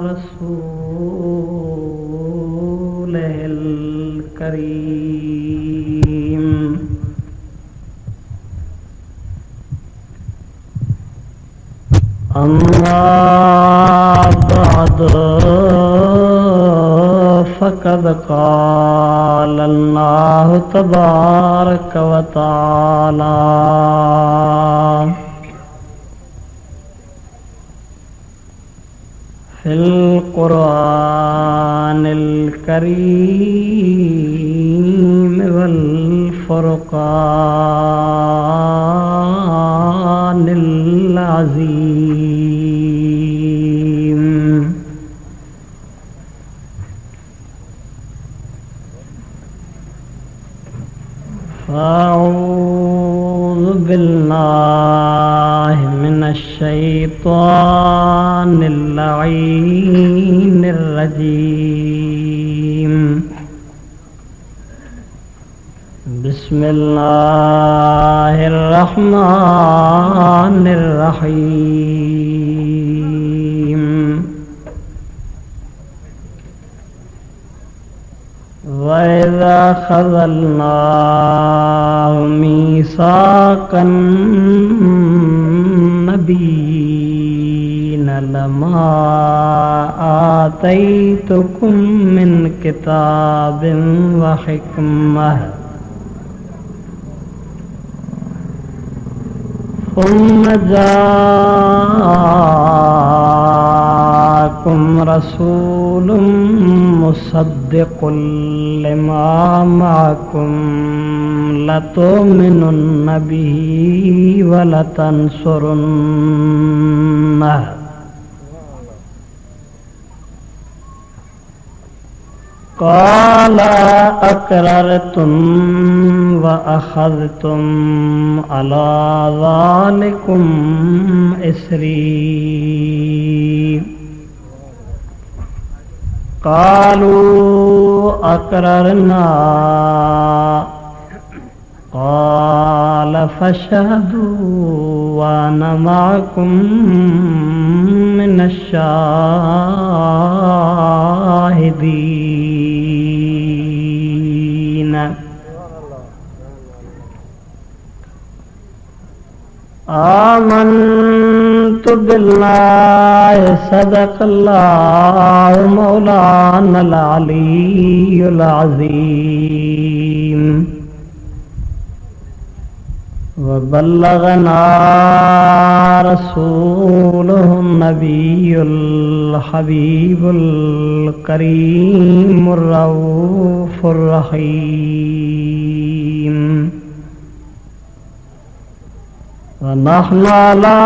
रसूलिल करीम। अम्मा बाद फ़क़द क़ाल अल्लाहु तबारक व तआला फिल क़ुरआनिल करीम वल फ़ुरक़ानिल अज़ीम। अऊज़ु बिल्लाहि मिनश शैतानिर लईनिर रजीम। बिस्मिल्लाहिर रहमानिर रहीम। वइज़ा ख़ज़ल्नाहु मीसाक़न नबिय्यीन लमा आतैतुकुम मिन किताबिन व हिकमह सुम्म जाअकुम रसूलुम मुसद्दिक़ुल लिमा मअकुम लतु'मिनुन्न बिही व लतंसुरुन्नह। क़ाल अक़ररतुम व अख़ज़्तुम अला ज़ालिकुम इस्री। क़ालू अक़ररना। क़ाल फ़शहदू व अना मअकुम मिनश शाहिदीन। आमन्तु बिल्लाहि सदक़ल्लाहु मौलानल अलीयुल अज़ीम व बल्लगना रसूलुहुन नबियुल हबीबुल करीमुर रऊफ़ुर रहीम। व नहनु अला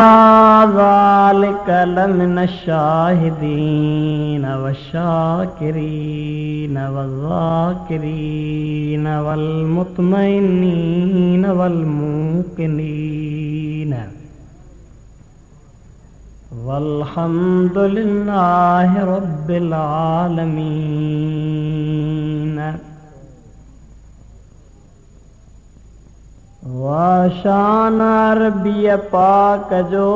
ज़ालिका लमिनश शाहिदीन वश्शाकिरीन वज़्ज़ाकिरीन वल मुत्मइन्नीन वल मूक़िनीन वल्हम्दुलिल्लाहि रब्बिल आलमीन। वाशान अरबिय पाक जो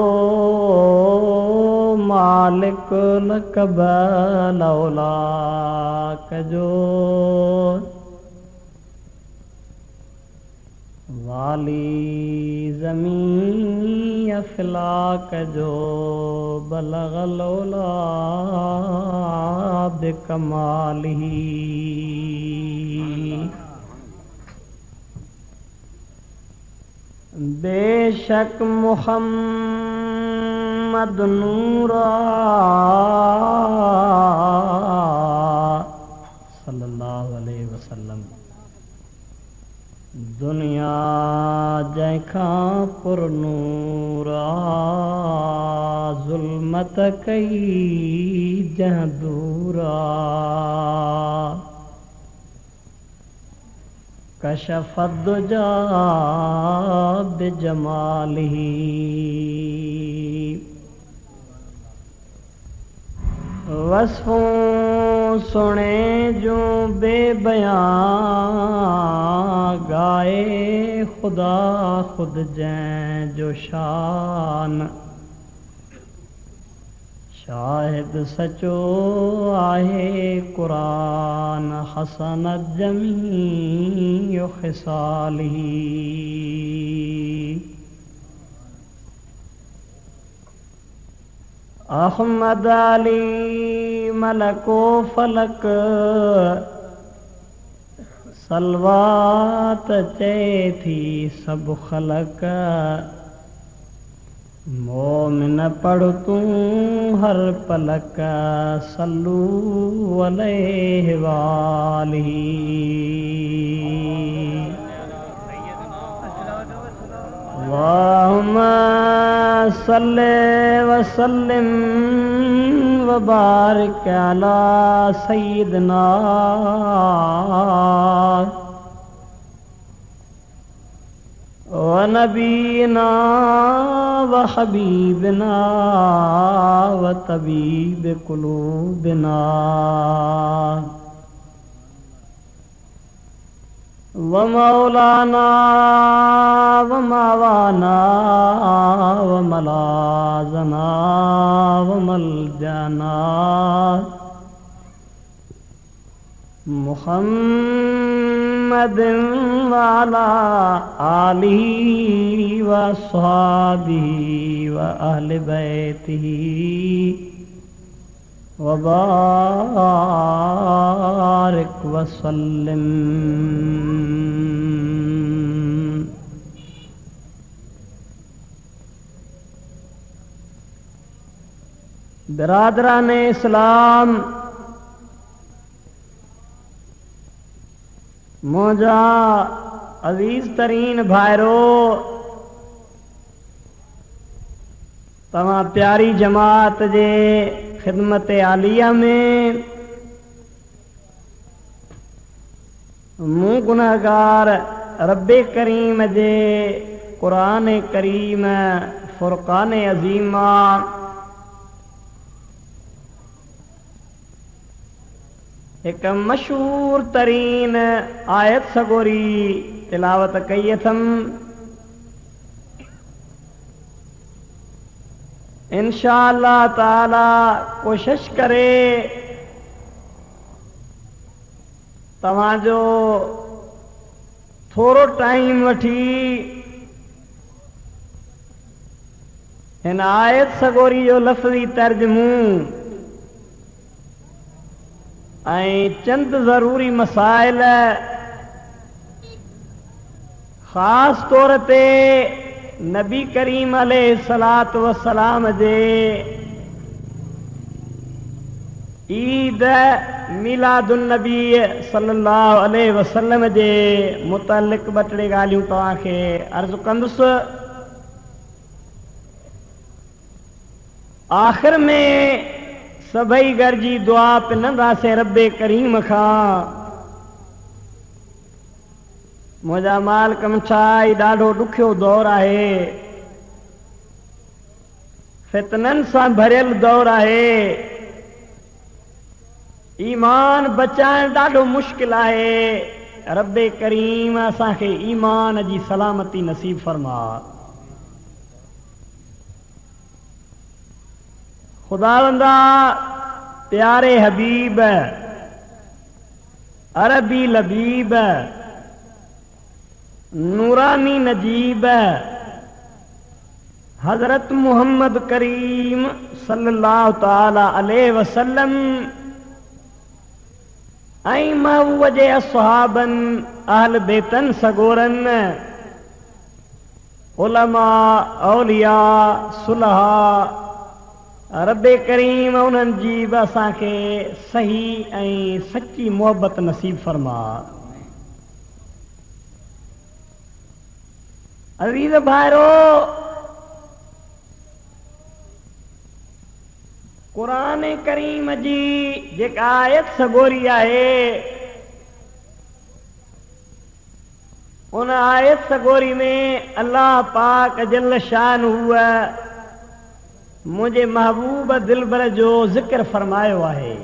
मालिक लकबल औलाक जो वाली ज़मीन अफ़लाक जो बलगल औला बिकमालिही। बेशक मुहम्मद नूरा सल्लल्लाहु अलैहि वसल्लम दुनिया जंहिंखां पुरनूरा ज़ुल्मत कई जंहिं दूरा कशफ़त दुजा बिजमालिही। वस्फों सुने जो बेबयां गाए खुदा खुद जैं जो शान शाहिद सचो आहे कुरान हसनत जमी खिसाली अहमद अली मलको फलक सलवात चे थी सब खलक मोमिन पढ़ तूं हर पलक सल्लू अलैहि वालिही अल्लाहुम्मा सल्ले व सल्लिम व बारिक अला सय्यिदना व नबीना व हबीबना व तबीब कुलूबना व मौलाना व मावाना व मलाजना व मलजाना मुहम्मद वाला आलिही व अस्हाबिही व अहले बैतिही व बारिक व सल्लिम। बिरादरान इस्लाम, मोजा अजीज तरीन भाइरो, तमां प्यारी जमात जे खिदमत आलिया में मूं गुनहगार रब्बे करीम जे कुरान करीम फुरकान अजीमा एक मशहूर तरीन आयत सगोरी तिलावत कई अथम। इंशाअल्लाह ताला कोशिश करे तव्हांजो थोरो टाइम वठी हिन आयत सगोरी जो लफ़्ज़ी तर्जुमो ऐं चंद ज़रूरी मसाइल ख़ास तौर ते नबी करीम अलैहिस्सलात वस्सलाम जे ईद मिलादुन नबी सल्लल्लाहु अलैहि वसल्लम जे मुतल्लिक़ ॿ टे ॻाल्हियूं तव्हांखे अर्ज़ु कंदुसि। आख़िर में सभई गॾिजी दुआ पिनंदासीं रब्बे करीम खां, मुंहिंजा मालिक मुछाई ॾाढो ॾुखियो दौर आहे, फितननि सां भरियल दौर आहे, ईमान बचाइण ॾाढो मुश्किल आहे। रब्बे करीम असांखे ईमान जी सलामती नसीब फरमा। खुदावंदा प्यारे हबीब अरबी लबीब नूरानी नजीब हजरत मोहम्मद करीम सल्लल्लाहु ताला अलैहि वसल्लम ऐं महबूब जे असहाबन अहल बेतन सगोरन उलमा औलिया सुलहा रब्बे करीम उन्हनि जी बि असांखे सही ऐं सची मोहबत नसीब फरमा। अज़ीज़ भाइरो, कुरान करीम जी जेका आयत सगोरी आहे उन आयत सगोरी में अल्लाह पाक जल शान हुआ मुझे महबूब दिलबर जो जिक्र फरमायो आहे।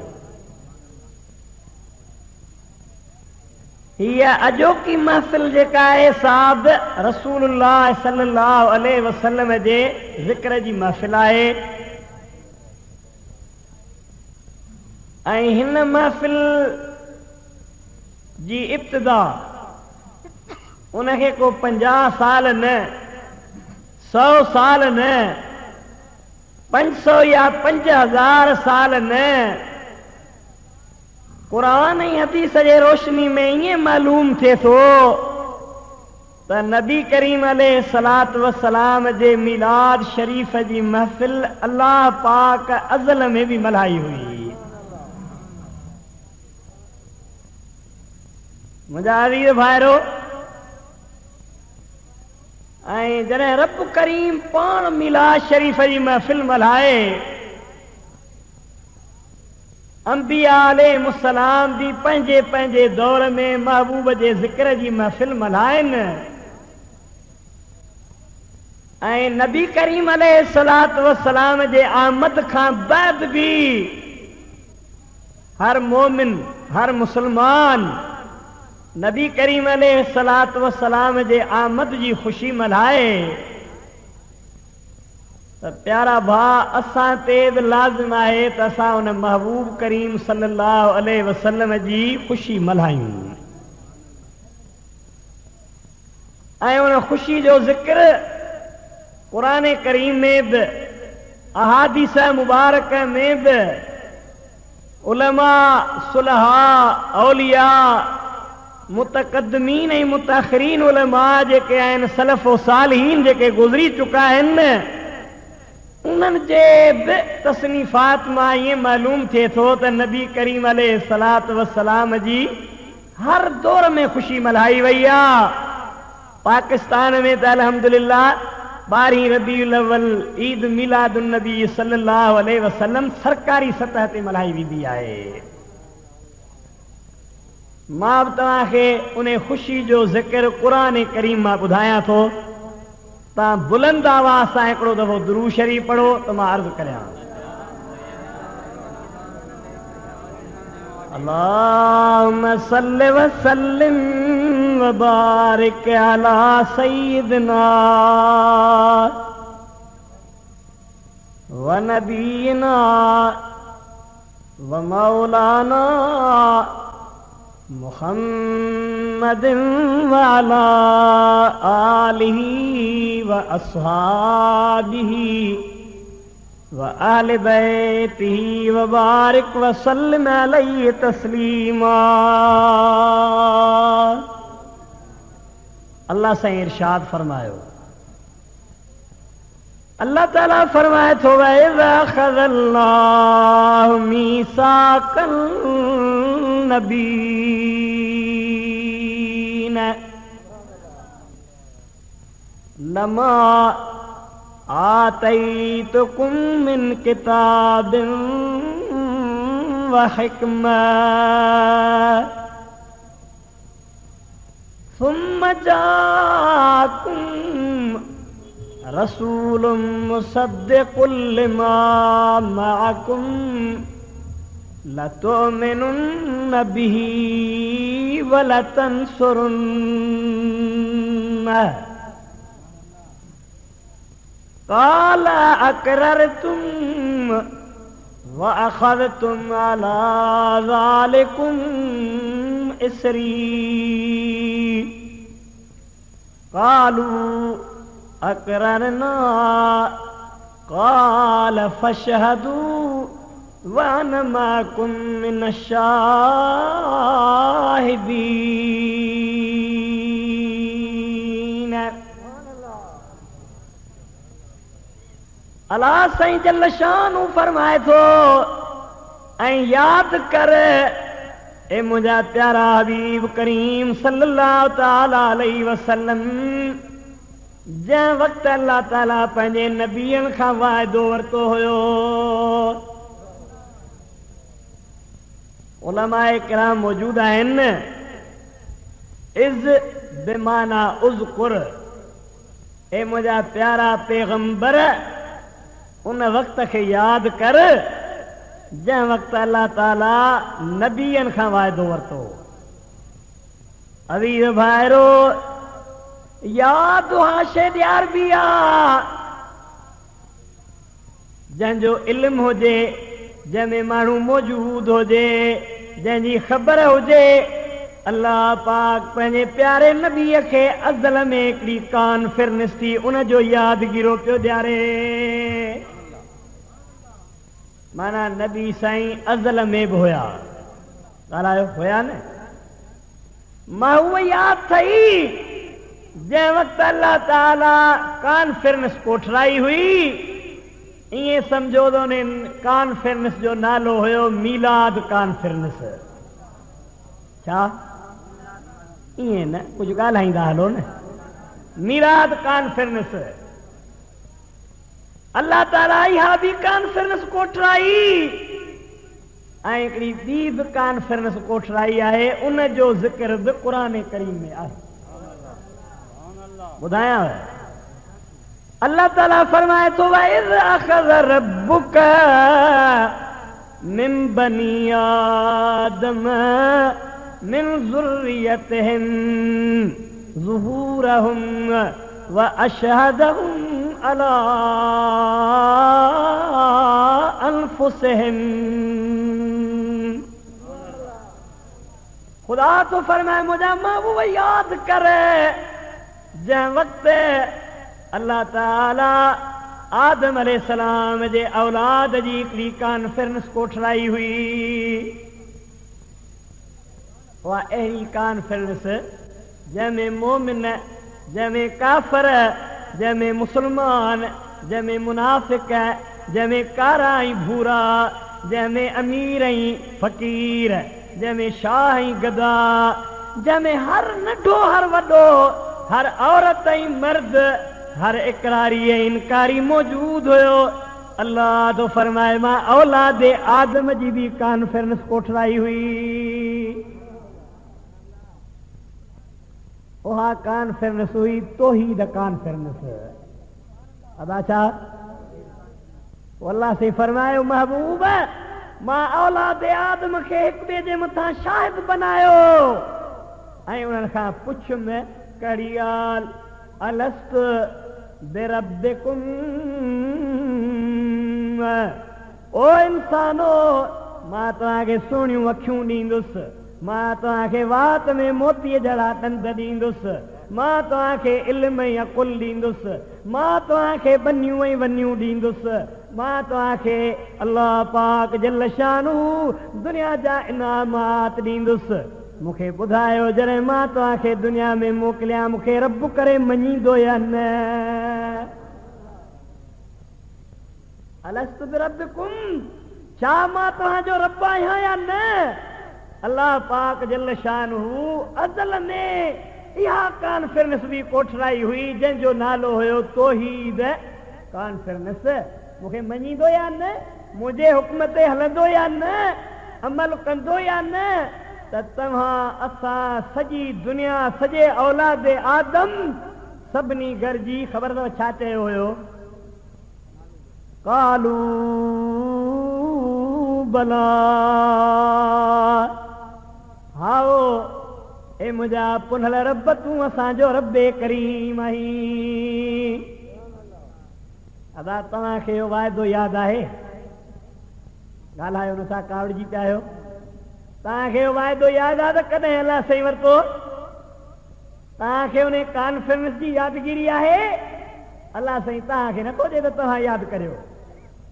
हीअ अजोकी महफ़िल जेका आहे साहब रसूलुल्लाह सल्लल्लाहु अलैहि वसल्लम जे ज़िक्र जी महफ़िल आहे। ऐं हिन महफ़िल जी इब्तिदा उनखे को 50 साल न 100 साल न 500 या 5000 साल न कुरान ऐं हदीस जे रोशनी में ईअं मालूम थिए थो त नबी करीम अलैहिस्सलातु वस्सलाम जे मिलाद शरीफ़ जी महफ़िल अल्लाह पाक अज़ल में भी मल्हाई हुई। मुंहिंजा अज़ीज़ भाइरो, ऐं जॾहिं रब करीम पाण मिलाद शरीफ़ जी महफ़िल मल्हाए, अंबिया अलैहिमुस्सलाम भी पंहिंजे पंहिंजे दौर में महबूब जे ज़िक्र जी महफ़िल मल्हाइनि, ऐं नबी करीम अलैहिस्सलातु वस्सलाम जे आमद खां बाद भी हर मोमिन हर मुसलमान नबी करीम अलैहिस्सलातु वस्सलाम जे आमद जी ख़ुशी मल्हाए। त प्यारा भाउ, असां ते बि लाज़िम आहे त असां उन महबूब करीम सल्लल्लाहु अलैहि वसल्लम जी ख़ुशी मल्हायूं ऐं उन ख़ुशी जो ज़िक्र क़ुरान करीम में बि अहादीस मुबारक में बि उलमा सुलहा औलिया मुतक़द्दमीन ऐं मुतअख़िरीन उलमा जेके आहिनि सलफ़ व सालिहीन जेके गुज़री चुका आहिनि, उन्हनि जे बि तसनीफ़ात मां ईअं मालूम थिए थो त नबी करीम अलैहिस्सलातु वस्सलाम जी हर दौर में ख़ुशी मल्हाई वई आहे। पाकिस्तान में त अल्हम्दुलिल्लाह 12 रबीउल अव्वल ईद मिलादुन नबी सल्लल्लाहु अलैहि वसल्लम सरकारी सतह ते मल्हाई वेंदी आहे। मां बि तव्हांखे उन ख़ुशी जो ज़िक्र क़ुरान करीम मां ॿुधायां थो। तव्हां बुलंद आवाज़ सां हिकिड़ो दफ़ो दुरूद शरीफ़ पढ़ो त मां अर्ज़ु करियां। अल्लाहुम्मा सल्लि व सल्लिम व बारिक अला सय्यिदिना व नबीना व मौलाना मुहम्मदिन व अला आलिही व अस्हाबिही व अहले बैतिही व बारिक व सल्लिम अलैहि तस्लीमा। अल्लाह से इरशाद फरमायो, अल्लाह ताला फरमाए थो वइज़ा ख़ज़ल्लाहु मीसाक़ल नबीन लमा आतैतुकुम मिन किताबिन व हिकमह सुम्मा जाकुम रसूलुम मुसद्दिकुल लिमा मअकुम लतुमिनुन्न बिही व लतंसुरुन्नह क़ाल अक़ररतुम व अख़ज़तुम अला ज़ालिकुम इसरी क़ालू अक़ररना क़ाल फ़शहदू व अना मअकुम मिनश शाहिदीन। अल्लाह साईं जल्ल शानु फरमाए थो, ऐं यादि कर ए मुंहिंजा प्यारा हबीब करीम सल्लल्लाहु ताला अलैहि वसल्लम, जंहिं वक़्तु अल्लाह ताला पंहिंजे नबियनि खां वाइदो वरितो हुयो। उलमाए किराम मौजूद आहिनि। इज़ बेमाना उज़कुर, ए मुंहिंजा प्यारा पैगंबर उन वक्त के याद कर जै वक्त अल्लाह ताला नबियन खां वायदो वरतो। अवीज़ भाइरो याद हाशे ॾियार बि आ जंहिंजो इल्म हुजे, जंहिंमें माण्हू मौजूद हुजे, जंहिंजी ख़बर हुजे। अल्लाह पाक पंहिंजे प्यारे नबीअ खे अज़ल में हिकिड़ी कॉन्फ्रेंस थी उनजो यादगिरो पियो ॾियारे। माना नबी साईं अज़ल में बि हुया, ॻाल्हायो हुया न। मां उहा यादि थई जंहिं वक़्तु अल्लाह ताला कॉन्फ्रेंस कोठराई हुई। ईअं सम्झो त उन कॉन्फ्रेंस जो नालो हुयो मीलाद कॉन्फ्रेंस। छा ईअं न कुझु ॻाल्हाईंदा हलो न। मीलाद कॉन्फ्रेंस अल्लाह ताला इहा बि कॉन्फ्रेंस कोठराई ऐं हिकिड़ी ॿी बि कॉन्फ्रेंस कोठराई आहे। उनजो ज़िक्र बि क़ुरान करीम में आहे। ॿुधायांव अल्लाह ताला फरमाए थो वइज़ अख़ज़ रब्बुक मिन बनी आदम मिन ज़ुर्रियतिहिम ज़ुहूरहुम व अशहदहुम अला अनफुसिहिम। खुदा तो फरमाए मुझा महबूब याद करे जंहिं वक़्तु अल्लाह ताला आदम अलैहिस्सलाम जे औलाद जी हिकिड़ी कॉन्फ्रेंस कोठराई हुई। उहा अहिड़ी कॉन्फ्रेंस जंहिंमें मोमिन, जंहिंमें काफ़िर, जंहिंमें मुस्लमान, जंहिंमें मुनाफ़िक, जंहिंमें कारा ऐं भूरा, जंहिंमें अमीर ऐं फ़क़ीर, जंहिंमें शाह ऐं गदा, जंहिंमें हर नंढो हर वॾो, हर औरत ऐं मर्द, हर इकरारी ऐं इनकारी मौजूद हुयो। अल्लाह तो फरमाए मां औलाद आदम जी भी कॉन्फ्रेंस कोठराई हुई। उहा कॉन्फ्रेंस हुई तौहीद कॉन्फ्रेंस। अदा छा अल्लाह से फरमायो महबूब मां औलाद आदम खे हिक ॿिए जे मथां शाहिद बनायो ऐं उन्हनि खां पुछुमि कहिड़ी ॻाल्हि अलस्त बिरब्बिकुम ओ इंसानो मां तव्हांखे सुहिणियूं अखियूं ॾींदुसि, मां तव्हांखे वात में मोतीअ जहिड़ा ॾंद ॾींदुसि, मां तव्हांखे इल्म ऐं अकुल ॾींदुसि, मां तव्हांखे बनियूं ऐं वनियूं ॾींदुसि, मां तव्हांखे अल्लाह पाक जल शानू दुनिया जा इनामात ॾींदुसि। मूंखे ॿुधायो जॾहिं मां तव्हांखे दुनिया में मोकिलियां मूंखे रब करे मञींदो या न? अलस्तु बिरब्बिकुम छा मां तव्हांजो रब आहियां या न? अल्लाह पाक जल शानू अज़ल में इहा कॉन्फ्रेंस बि कोठराई हुई जंहिंजो नालो हुयो तौहीद कॉन्फ्रेंस। मूंखे मञींदो या न? मुंहिंजे हुक्म ते हलंदो या न? अमल कंदो या न? त तव्हां असां सॼी दुनिया सॼे औलाद आदम सभिनी गॾिजी ख़बर अथव छा चयो हुयो? कालू बला हाओ ए मुंहिंजा पुनल रब तूं असांजो रब्बे करीम आहीं। अदा तव्हांखे इहो वाइदो यादि आहे? ॻाल्हायो न था कावड़जी पिया आहियो। तव्हांखे इहो वाइदो यादि आहे त कॾहिं अलाह सही वरितो? तव्हांखे उन कॉन्फ्रेंस जी यादगिरी आहे? अलाह साईं तव्हांखे नथो चए त तव्हां यादि करियो,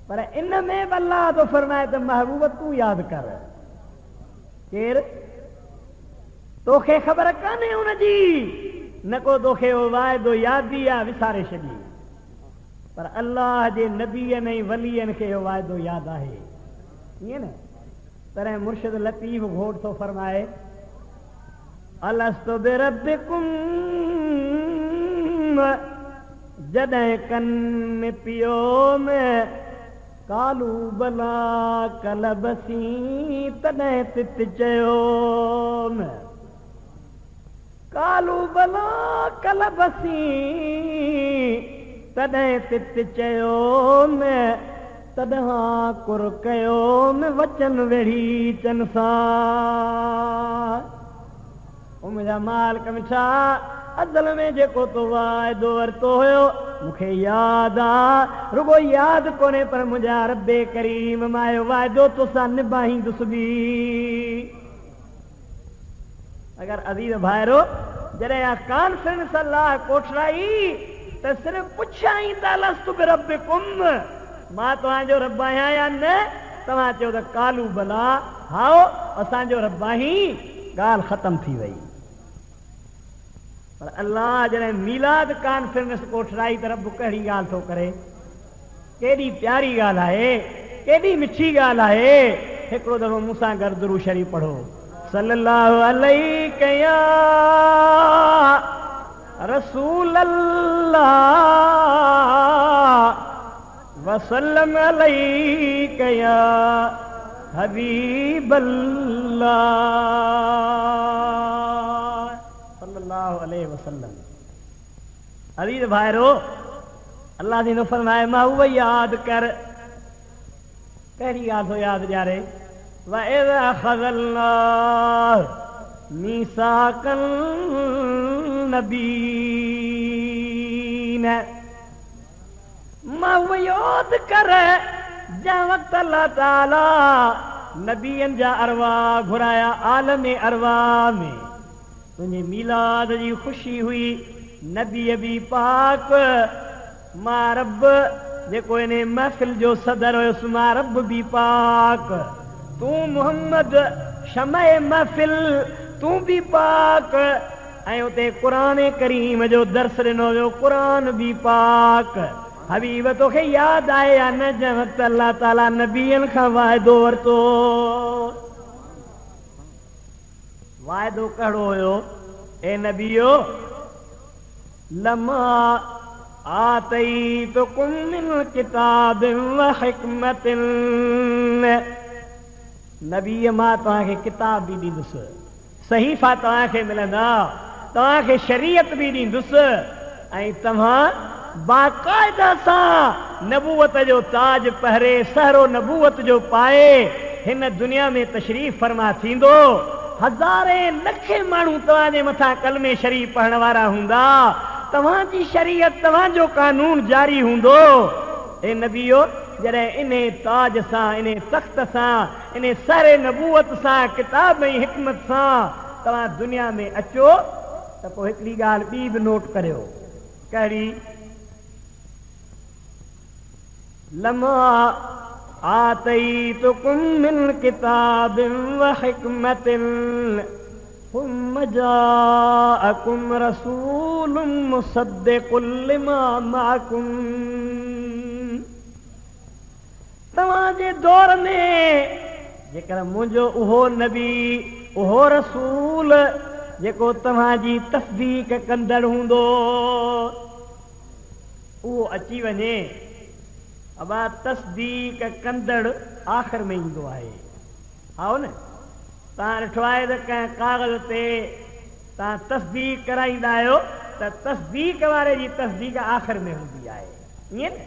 पर इन में बि अलाह थो फरमाए त महबूब तूं यादि कर। केरु? तोखे ख़बर कान्हे हुनजी, न को तोखे उहो वाइदो यादि आहे विसारे छॾी, पर अल्लाह जे नबीअनि ऐं वलीअनि खे इहो वाइदो यादि आहे। ईअं न तॾहिं मुर्शिद लतीफ़ घोट थो फरमाए अलस्तु बिरब्बिकुम जॾहिं कन पियो में कालू बला कलबसी तॾहिं तित चयो में कालू बला कलबसी तॾहिं तित चयो में तॾहिं कुर कयो में वचन वेड़ी चन सां मुंहिंजा मालिक मिठा अदल में जेको तो वाइदो वरितो हुयो मूंखे यादि आहे रुगो यादि कोन्हे पर मुंहिंजा रब्बे करीम मां वाइदो तोसां निभाईंदुसि बि अगर अज़ीज़ भाइरो जॾहिं कॉन्फ्रेंस अल्लाह कोठराई त सिर्फ़ु पुछाई त लस्तु बिरब्बिकुम मां तव्हांजो रब आहियां या न तव्हां चयो त कालू भला हाओ असांजो रब आहीं ॻाल्हि ख़तम थी वई पर अल्लाह जॾहिं मीलाद कॉन्फ्रेंस कोठराई त रब कहिड़ी ॻाल्हि थो करे केॾी प्यारी ॻाल्हि आहे केॾी मिठी ॻाल्हि आहे हिकिड़ो दफ़ो मूंसां गॾु दुरूद शरीफ़ पढ़ो सल्लल्लाहु अलैहि या रसूल अल्लाह वसल्लम अलैहि या हबीब अल्लाह सल्लल्लाहु अलैहि वसल्लम अज़ीज़ भाइरो अल्लाह जी ने फरमाए मां उहो यादि कर कहिड़ी ॻाल्हि थो यादि ॾियारे وَإِذْ أَخَذَنَا مِيثَاقَ النَّبِيِّينَ मां उहो यादि कर जंहिं वक़्तु अल्लाह ताला नबीअनि जा अरवाह घुराया आलम अरवाह में तुंहिंजे मीलाद जी ख़ुशी हुई नबी बि पाक मां रब जेको इन महफ़िल जो सदर हुयुसि मां रब बि पाक तूं मोहम्मद शमए महफ़िल तूं बि पाक ऐं उते क़ुरान करीम जो दर्स ॾिनो वियो क़ुरान बि पाक हबीब तोखे यादि आहे या न जंहिं वक़्तु अल्लाह ताला नबीअनि खां वाइदो वरितो वाइदो कहिड़ो हुयो ए नबीओ लमा आतैतुकुम मिन किताबिन व हिकमतिन नबीअ मां तव्हांखे किताब बि ॾींदुसि सहीफ़ा तव्हांखे मिलंदा तव्हांखे शरीयत बि ॾींदुसि ऐं तव्हां बाक़ाइदा सां नबूवत जो ताज पहिरे सहरो नबूवत जो पाए हिन दुनिया में तशरीफ़ फरमा थींदो हज़ारे लखे माण्हू तव्हांजे मथां कलमे शरीफ़ पढ़ण वारा हूंदा तव्हांजी शरीयत तव्हांजो कानून जारी हूंदो ए नबीओ जॾहिं इन ताज सां इन तख़्त सां इन सहरे नबूवत सां किताब ऐं हिकमत सां तव्हां दुनिया में अचो त पोइ हिकिड़ी ॻाल्हि ॿी बि नोट करियो कहिड़ी लमा आतैतुकुम मिन किताबिन व हिकमतिन ثم جاءكم رسول مصدق لما معكم तव्हांजे दौर में जेकर मुंहिंजो उहो नबी उहो रसूल जेको तव्हांजी तस्दीक कंदड़ हूंदो उहो अची वञे अबा तस्दीक कंदड़ आख़िर में ईंदो आहे आओ न तव्हां ॾिठो आहे त कंहिं कागज़ ते तव्हां तस्दीक कराईंदा आहियो त तस्दीक वारे जी तस्दीक आख़िर में हूंदी आहे ईअं न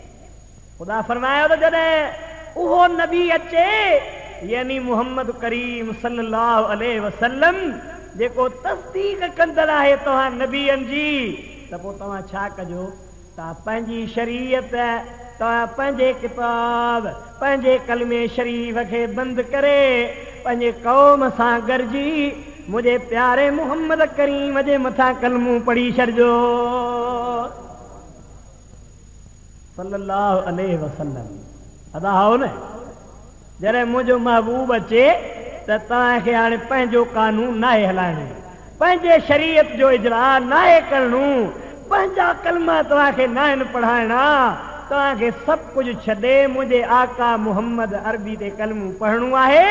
ख़ुदा फरमायो त जॾहिं उहो नबी अचे यानी मुहम्मद करीम सल्लल्लाहु अलैहि वसल्लम जेको तस्दीक कंदड़ आहे तव्हां नबीअनि जी त पोइ तव्हां छा कजो तव्हां पंहिंजी शरीयत तव्हां पंहिंजे किताब पंहिंजे कलमे शरीफ़ खे बंदि करे पंहिंजे क़ौम सां गॾिजी मुंहिंजे प्यारे मुहम्मद करीम जे मथां कलमूं पढ़ी छॾिजो सल्लल्लाहु अलैहि वसल्लम अदा हो न जॾहिं मुंहिंजो महबूब अचे त तव्हांखे हाणे पंहिंजो कानून नाहे हलाइणो पंहिंजे शरीयत जो इजरा नाहे करणो पंहिंजा कलमा तव्हांखे नाहिनि पढ़ाइणा तव्हांखे सभु कुझु छॾे मुंहिंजे आका मुहम्मद अरबी ते कलमूं पढ़णो आहे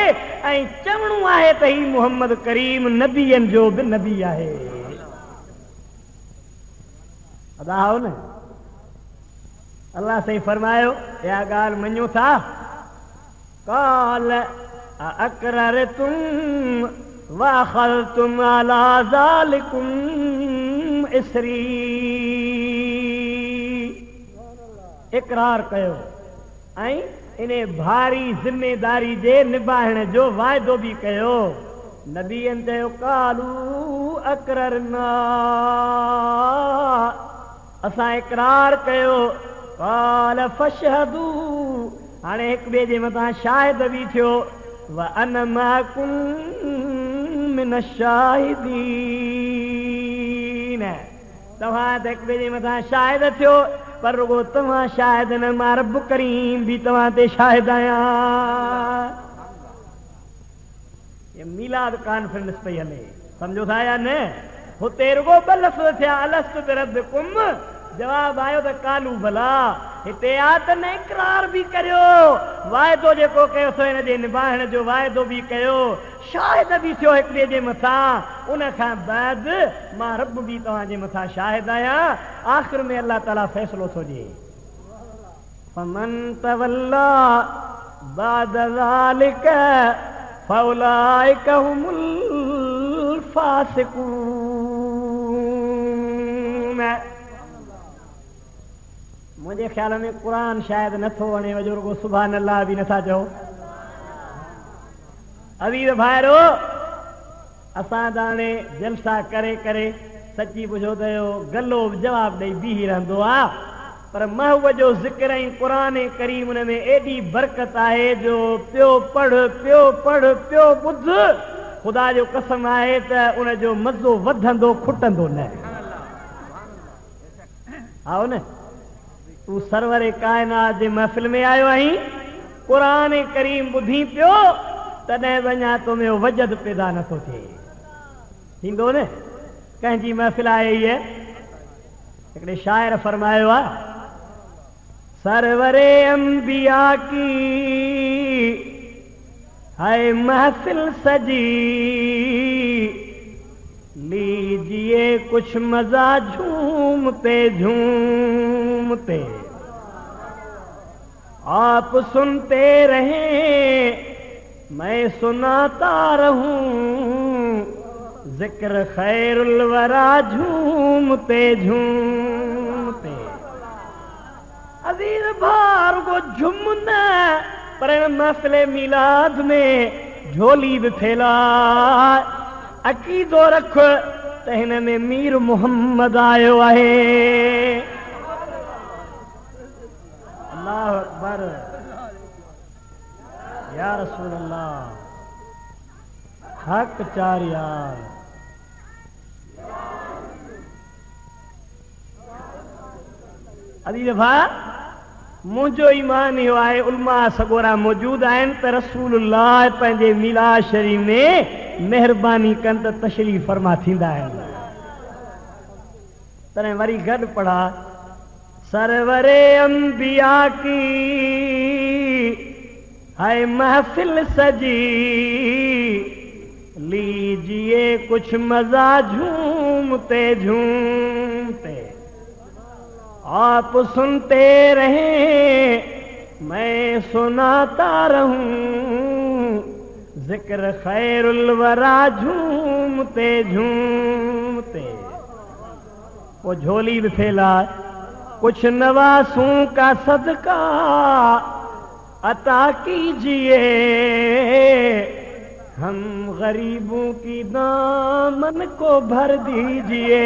ऐं चवणो आहे त ही मुहम्मद करीम नबीअनि जो बि नबी आहे अदा हो न अल्लाह साईं फरमायो इहा ॻाल्हि मञो था काल अक़ररतुम वअख़ज़तुम अला ज़ालिकुम इसरी इक़रार कयो ऐं इन्हें भारी जिम्मेदारी जे निभाइण जो वाइदो भी कयो। नबीअनि चयो कालू अकररना, असां इकरार कयो। काल फशहदू, हाणे हिक ॿिए जे मथां शाहिद बि थियो। व अन माकुम मिन शाहिदीन, तव्हां त हिक ॿिए जे मथां शाहिद थियो, पर रुगो तव्हां शाहिद न, मां रब करीम भी तव्हां ते शाहिद आहियां। ये मीलाद कॉन्फ्रेंस पई हले, सम्झो था या न? हुते रुगो ॿ लफ़्ज़ थिया, अलस्तु बिरब्बिकुम, जवाब आयो त कालू भला। हिते आ त न इकरार भी करियो, वाइदो जेको कयो सो हिन जे निभाइण जो वाइदो भी कयो, शाहिद भी थियो हिक ॿिए जे मथां। उन खां बाद मां रब भी तव्हां जे मथां शाहिद आहियां। आख़िर में अल्लाह ताला फ़ैसिलो थो ॾिए, फमन तवल्ला बाद ज़ालिक फउलाइक हुमुल फासिकून। मुझे ख्याल में कुरान शायद नथो वणे वजो, रुगो सुभान अल्लाह भी नथा चओ। अवीर भाइरो, असां त हाणे जलसा करे करे सची पुछो त गलो जवाब ॾेई बीही रहंदो आहे, पर महबूब जो ज़िक्र ऐं क़ुरान करीम उन में एॾी बरकत आहे जो पियो पढ़ पियो पढ़ पियो ॿुध, ख़ुदा जो कसम आहे त उन जो मज़ो वधंदो खुटंदो न। आओ न, तू सरवर कायनात जे महफ़िल में आयो आहीं, क़ुरान करीम ॿुधी पियो, तॾहिं वञा तो में वजद पैदा नथो थिए, थींदो न? कंहिंजी महफ़िल आहे हीअ, हिकिड़े शाइर फरमायो आहे, सरवरे अंबिया की है महफिल सजी, लीजिए कुछ मजा झूमते झूमते, आप सुनते रहें मैं सुनाता रहूं, जिक्र खैरुल वरा झूमते झूमते। अजीज भार को झुमना, पर महफिल मिलाद में झोली भी फैला, अकीदो रख त हिन में मीर मोहम्मद आयो आहे। अल्लाह अकबर, या रसूल अल्लाह, हक चार यार। अजीज भा, मुझो ईमान इहो आहे, उलमा सगोरा मौजूद आहिनि त रसूलुल्लाह पंहिंजे मिलाद शरीफ़ में मेहरबानी कनि त तशरीफ़ फरमा थींदा आहिनि। तॾहिं वरी गॾु पढ़ा, सरवरे अंबिया की है महफिल सजी, लीजिए कुछ मजा झूमते झूमते, आप सुनते रहें मैं सुनाता रहूं, जिक्र खैरुल वरा झूमते झूमते। वो झोली भी फैला, कुछ नवासों का सदका अता कीजिए, हम गरीबों की दामन को भर दीजिए।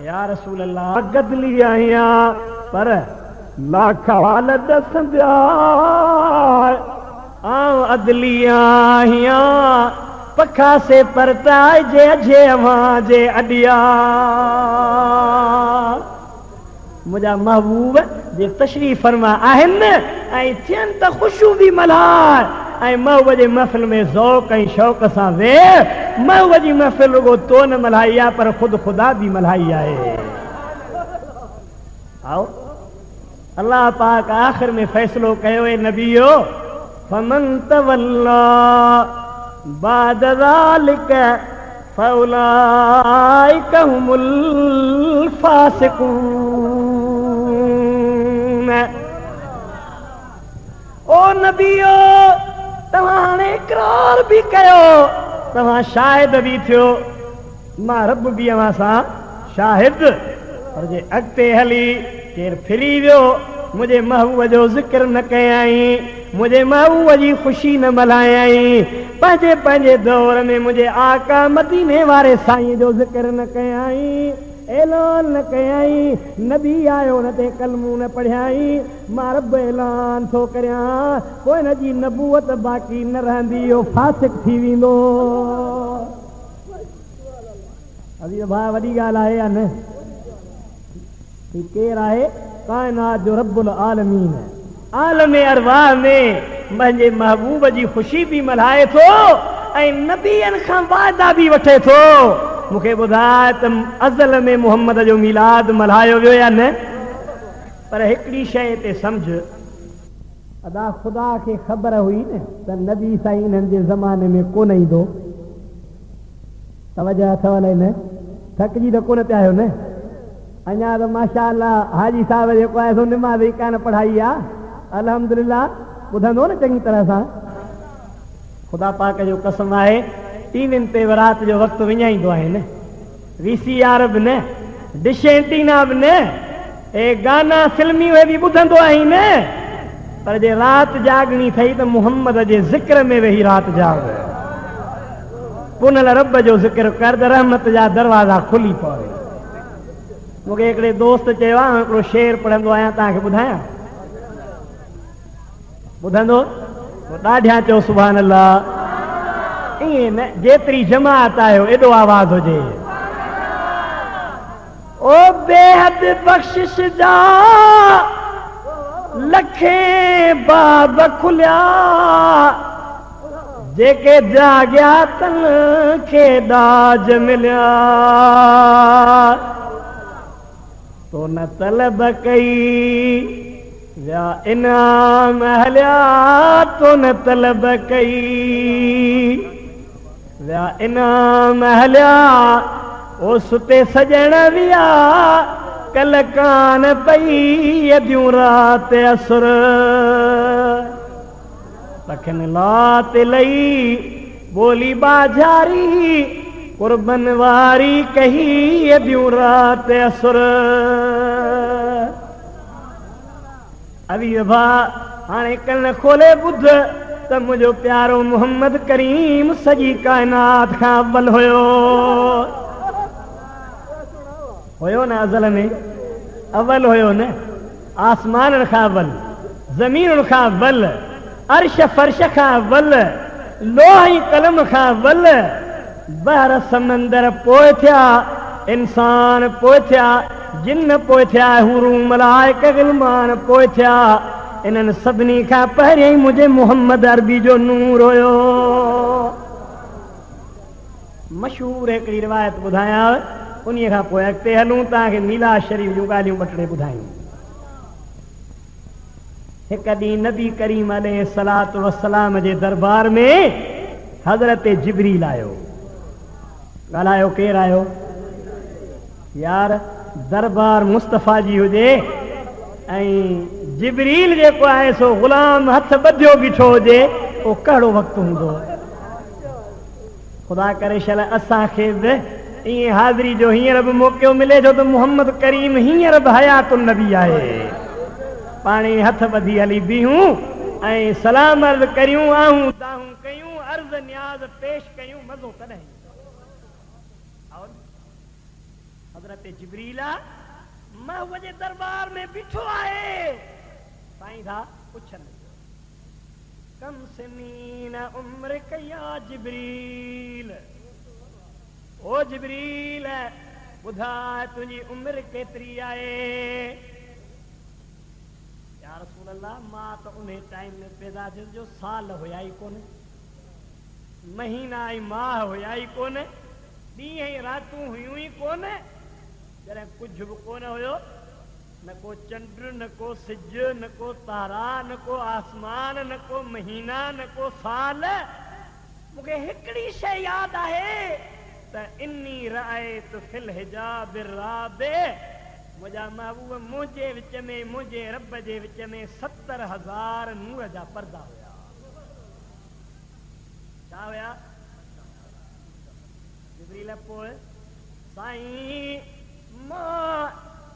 या रसूल अल्लाह, गदली आहिया पर लाख वाल दस अदली आहिया, पखा से परताए जे अजे अवां जे अडिया। मुझा महबूब जे तशरीफ़ फरमा आहिनि ऐं थियनि त ख़ुशू बि मल्हाए, ऐं महबूब जे महफ़िल में ज़ौक़ ऐं शौक़ सां वे। महबूब जी महफ़िल रुगो तो न मल्हाई आहे, पर ख़ुदि ख़ुदा बि मल्हाई आहे। आओ, अल्लाह पाक आख़िर में फ़ैसिलो कयो, ए नबीयो, फमन तवल्ला बाद ज़ालिक फउलाइक हुमुल फासिकून। ओ नबीयो, तव्हां हाणे इकरार भी कयो, तव्हां शाहिद भी थियो, मां रब भी अव्हां सां शाहिद। पर जे अॻिते हली केर फिरी वियो मुझे महबूब जो जिक्र न कयाई, मुझे महबूब जी खुशी न मल्हायाई, पंहिंजे पंहिंजे दौर में मुझे आका मदीने वारे साईं जो जिक्र न कयाई, ऐलान न कयाई, नबी आयो न ते कलमू न पढ़ियाई, मां रब ऐलान थो करियां, पोइ हिन जी नबूअत बाक़ी न रहंदी, इहो फासिक थी वेंदो। अभी भाउ वॾी ॻाल्हि आहे या न? केरु आहे? काइनात जो रब्बुल आलमीन, आलम अरवाह में पंहिंजे महबूब जी ख़ुशी बि मल्हाए थो ऐं नबीअनि खां वाइदा बि वठे थो। मूंखे ॿुधाए त अज़ल में मुहम्मद जो मीलाद मल्हायो वियो या न? पर हिकिड़ी शइ ते सम्झ, अदा ख़ुदा खे ख़बर हुई न त नबी साईं हिननि जे ज़माने में कोन ईंदो। तवजह अथव न? थकिजी त कोन पिया आहियो न? अञा त माशा अल्लाह हाजी साहब जेको आहे सो निमाज़ ई कान पढ़ाई आहे, अल्हम्दुलिल्लाह ॿुधंदो न चङी तरह सां। ख़ुदा पाक जो कसम आहे, टीवियुनि ते राति जो वक़्तु विञाईंदो आहे न, VCR बि न, डिश एंटीना बि न, ए गाना फिल्मी उहे बि ॿुधंदो आहीं न, पर जे राति जागणी अथई त मुहम्मद जे ज़िक्र में वेही राति जाग, पुनल रब जो ज़िक्र कर त रहमत जा दरवाज़ा खुली पवे। मूंखे हिकिड़े दोस्त चयो आहे, हिकिड़ो शेर पढ़ंदो आहियां, तव्हांखे ॿुधायां? ॿुधंदो? ॾाढियां चओ सुभान अल्लाह। ईअं न, जेतिरी जमात आहियो एॾो आवाज़ हुजे। ओ बेहद बख़्शिश जा लखे बाब खुलिया, जेके जाॻिया तन खे ॾाज मिलिया, तो न तलब कई या इनाम हलिया, तो न तलब कई या इनाम हलिया, ओ सुते सजण विया कल कान पई अदियूं रात असुर, लखन लात लई बोली बाजारी, कुर्बन वारी कही अदियूं रात असुर। अभी भा हाणे कन खोले ॿुध त मुंहिंजो प्यारो मुहम्मद करीम सॼी काइनात खां अव्वल हुयो न, अज़ल में अव्वल हुयो न, आसमाननि खां अव्वल, ज़मीनुनि खां अव्वल, अर्श फर्श खां अव्वल, लोह ऐं कलम खां अव्वल, बहर समंदर पोइ थिया, इंसान पोइ थिया, जिन पोइ थिया, हुरूं मलाइक ग़िलमान पोइ थिया, इन्हनि सभिनी खां पहिरियों मुंहिंजे मुहम्मद अरबी जो नूर हुयो। मशहूर हिकिड़ी रिवायत ॿुधायां, उन खां पोइ अॻिते हलूं, तव्हांखे मीलाद शरीफ़ जूं ॻाल्हियूं ॿ टे ॿुधायूं। हिकु ॾींहुं नबी करीम अलैहिस्सलातु वस्सलाम जे दरबार में हज़रत जिब्रील आयो। ॻाल्हायो केरु आयो? यार दरबार मुस्तफ़ा जी हुजे ऐं जिब्रील जेको आहे सो ग़ुलाम हथ ॿधियो बीठो हुजे, पोइ कहिड़ो वक़्तु हूंदो? ख़ुदा करे छल असांखे बि ईअं हाज़िरी जो हींअर बि मौक़ो मिले छो त मुहम्मद करीम हींअर बि हयातुन नबी आहे। पाण ई हथ ॿधी हली बीहूं ऐं सलाम अर्ज़ करियूं, आहूं ताहूं कयूं, अर्ज़ न्याज़ पेश कयूं, मज़ो कॾहिं। हज़रत जिब्रील महबूब जे दरबार में बीठो आहे। साईं था पुछनि, कम सिनीन उम्र कया जिब्रील, ओ जिब्रील ॿुधाए तुंहिंजी उम्र केतिरी आहे? या रसूल अल्लाह, मां त उन टाइम में पैदा थियो जो साल हुया ई कोन, महीना ऐं माह हुया ई कोन, ॾींहं ऐं रातूं हुयूं ई कोन, जॾहिं कुझु बि कोन हुयो, न को चंड, न को सिज, न को तारा, न को आसमान, न को महीना, न को साल। मूंखे हिकिड़ी शइ यादि आहे त इन्नी रअयतु फिल हिजाब राबे, मुंहिंजा महबूब मुंहिंजे विच में, मुंहिंजे रब जे विच में 70,000 नूर जा पर्दा हुया। छा हुया? जिब्रील पोइ साईं मां